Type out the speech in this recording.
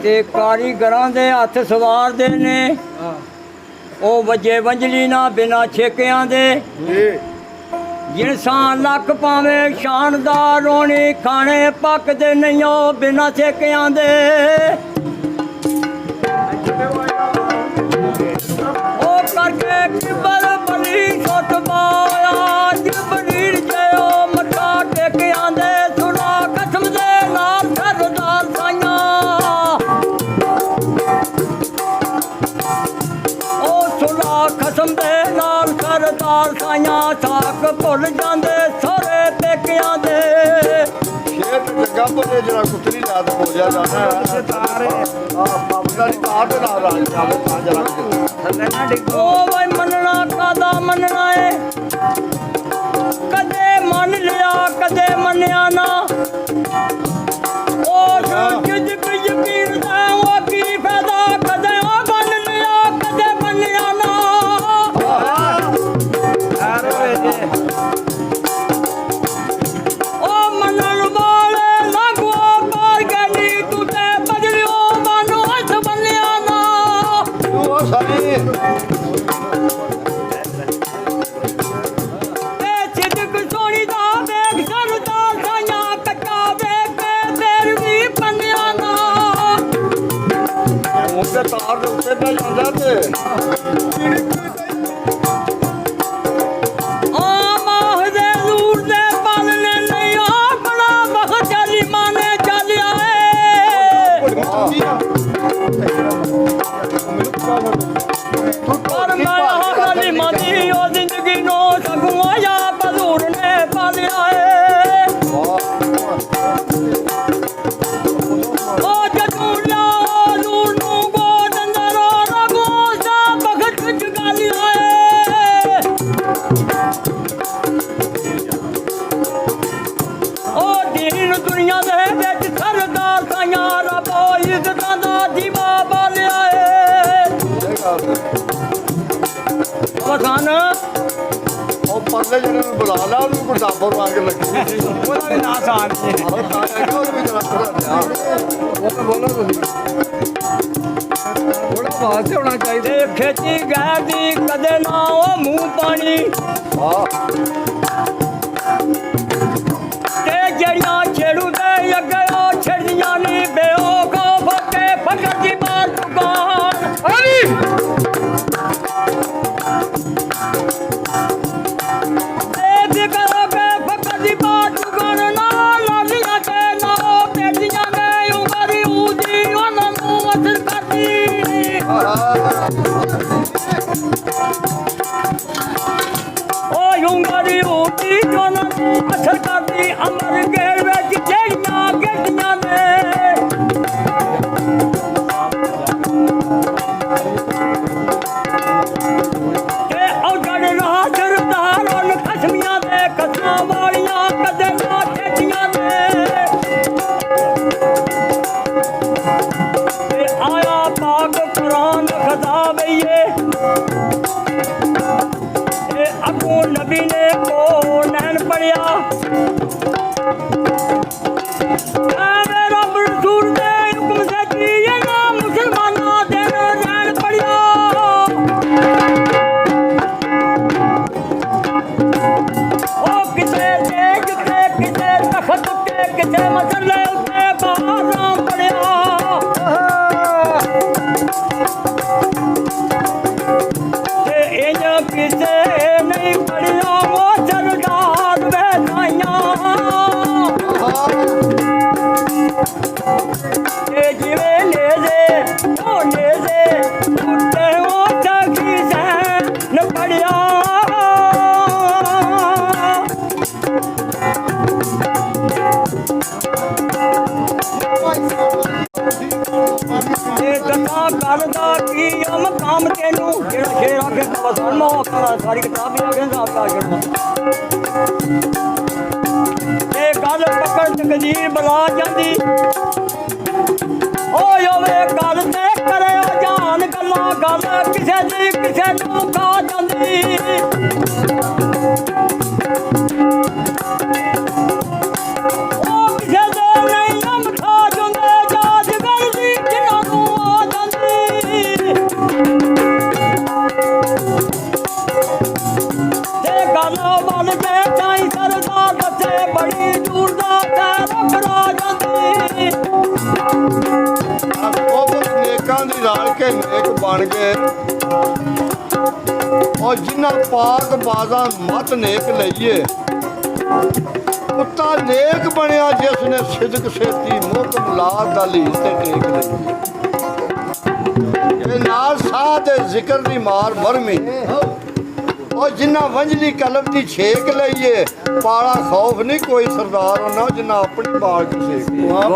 ते कारीगरां दे हत्थ सवारदे ने ओ वजे वंजली ना बिना छेकियां दे जिनसां लक पावे शानदार रोणी खाने पकदे नहीं ओ बिना छेकियां दे ओ करके किबल बली छुट पाया जिबरील जयो मत्था टेकियां दे सुना कसम दे नाल सरदार साइयां ओ सुना कसम दे नाल सरदार साइयां साक भुल जांदे सोरे पेकियां दे शेर जग्गा बोले जरा कुतरी याद बोलिया जाना है तारे बाबा दी तार दे नाल राज जावे तां जरा थल्ले ना डिगो ओ भाई मनना कादा मनना है कदे मन लिया कदे मन्या ना ओ जिद यकीन दा ओ की फायदा कदे ओ बन लिया कदे मन्या ना अरे ओ मनन वाले लागो पार गली तू ते बजलियो मानो हथ बन्या ना तू सारी ए सिद्दक सोनी दा देख सरदार साइयां कच्चा देख के तेर भी बन्या ना उसके तार दे उत्ते पे जांदा ते ओ माह दे दूर दे पालने नहीं ओ बड़ा वक्त चली माने चलिया है पर मैं हाली मादी ओ जिंदगी नो सकूं या बजूर ने पालिया है ओ जदूला नूर नू गो दंदरो रगो सा भगत जगालिया है ओ दीन दुनिया दे विच सरदार साइयां रब इज्जतां दा दीवा बालिया है वसान ਉਹ ਪਰਲੇ ਜਿਹੜੇ ਨੂੰ ਬੁਲਾ ਲਾ ਉਹਨੂੰ ਗੁਰਦਾਸਪੁਰ ਆ ਕੇ ਲੱਗੀ ਉਹਦਾ ਵੀ ਨਾਂ ਸਾਨ ਹੈ ਉਹ ਤਾਂ ਹੈਗਾ ਉਹ ਵੀ ਜਰਾ ਥੋੜਾ ਜਿਹਾ ਉਹ ਬੋਲੋ ਤੁਸੀਂ ਥੋੜਾ ਵਾਸਤੇ ਹੋਣਾ ਚਾਹੀਦਾ ਤੇ ਖੇਤੀ ਗੈਰ ਦੀ ਕਦੇ ਨਾ ਉਹ ਮੂੰਹ ਪਾਣੀ ਹਾਂ ਤੇ ਜਿਹੜੀਆਂ ਛੇੜੂ ਦੇ ਅੱਗੇ ਉਹ ਛੇੜੀਆਂ ਨਹੀਂ ਬੇਓਕੋ ਫੱਕੇ ਫਕਰ ਦੀ ਬਾਤ ਦੁਕਾਨ ਅਲੀ ਤੇ ਵੀ ਕਰੋਗੇ ਫਕਰ ਦੀ ਬਾਤ ਦੁਕਾਨ ਨਾ ਲਾਲੀਆਂ ਤੇ ਨਾ ਉਹ ਬੇਟੀਆਂ ਨੇ ਉਮਰੀ ਉਦੀ ਉਹਨਾਂ ਨੂੰ ਅਸਰ ਕਰਦੀ ओ युंगरी उठी जोना असर करदी अमर गेर विच जेड़ियां गड्डियां ने ते औगड़ रहा सरदार उन खसमियां दे कसमां वालियां कदे ना छेड़ियां ने ते आया पाक कुरान खदा वइए अबू नबी ने को नैन पढ़िया रब रसूल दे हुक्म से जिए ना मुसलमाना दे नैन पढ़िया ओ किसे देख के किसे तखत के किसे मसले उते बाहर पढ़िया ते इंज किसे नहीं पढ़िया वो सरदार बैठाइयां ते जिवें नेज़े ओ नेज़े उत्ते वो सखी से न पढ़िया ते दसा करदा की मकाम तेनू जेड़ा शेर आखे वसन मो अपना सारी किताब भी आगे साफ कर छड़ना ते गल पकड़ तकदीर बुला जांदी ओ योवे गल ते करे जान गल्ला गल किसे दी किसे नू खा जांदी ओ किसे दे नहीं हम खा जुंदे जाज गल दी जिन्ना ਕੇ ਨੇਕ ਬਣ ਗਏ ਔਰ ਜਿਨ੍ਹਾਂ ਪਾਕ ਬਾਜ਼ਾਂ ਮਤ ਨੇਕ ਲਈਏ ਕੁੱਤਾ ਨੇਕ ਬਣਿਆ ਜਿਸ ਨੇ ਸਿਦਕ ਸੇਤੀ ਮੁਖ ਮੁਲਾਦ ਦਾ ਲੀ ਤੇ ਟੇਕ ਲਈ ਇਹ ਨਾਲ ਸਾਹ ਦੇ ਜ਼ਿਕਰ ਦੀ ਮਾਰ ਮਰਮੀ ਔਰ ਜਿਨ੍ਹਾਂ ਵੰਜਲੀ ਕਲਮ ਦੀ ਛੇਕ ਲਈਏ ਪਾਲਾ ਖੌਫ ਨਹੀਂ ਕੋਈ ਸਰਦਾਰ ਉਹਨਾਂ ਜਿਨ੍ਹਾਂ ਆਪਣੀ ਬਾਲ ਦੀ ਛੇਕ ਵਾਹ।